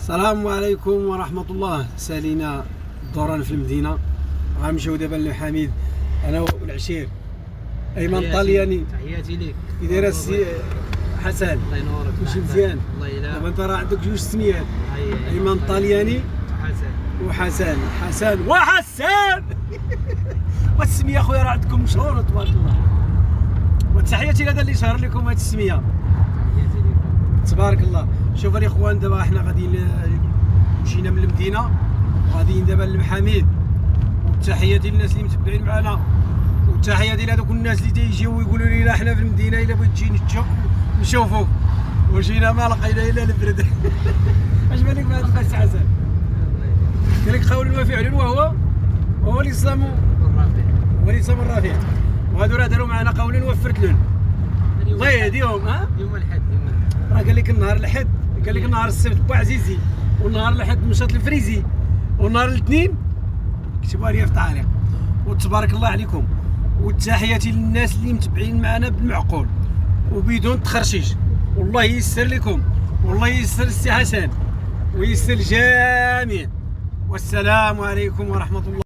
السلام عليكم ورحمة الله. سالينا الدوران في المدينة، غنمشيو دابا لحميد أنا والعشير. أيمن طالياني، تحياتي ليك. كي داير السي حسن؟ الله ينورك. كلشي مزيان؟ الله يلا. دابا أنت راه عندك جوج سميات، أيمن طالياني حسن حسن وحسان. والسمية خويا راه عندكم مشهورة تبارك الله، وتحياتي لهذا اللي شهر لكم هذه السمية. تحياتي ليك. تبارك الله. شوف الاخوان، دابا حنا غاديين، مشينا من المدينه وغاديين دابا للمحاميد. وتحياتي للناس اللي متبعين معنا، وتحياتي لهذوك الناس اللي تيجيو ويقولوا لي لا حنا في المدينه الا بغيت تجي نشوفوك، وجينا ما لقينا الا البرد. اش بالك بهذا القصه حسن؟ قال لك قول وفعل وهو لصام الرافع، وهذو راه داروا معنا قولا وفرت لهم الله يهديهم. يوم الحد راه قال لك النهار الأحد، قال لك النهار السبت بوعزيزي، والنهار الأحد مشات الفريزي، والنهار الاثنين كتبوها لي في التعليق. وتبارك الله عليكم، وتحياتي للناس اللي متبعين معنا بالمعقول وبدون تخرشيش. والله ييسر لكم، والله ييسر السي حسن، وييسر الجميع. والسلام عليكم ورحمة الله.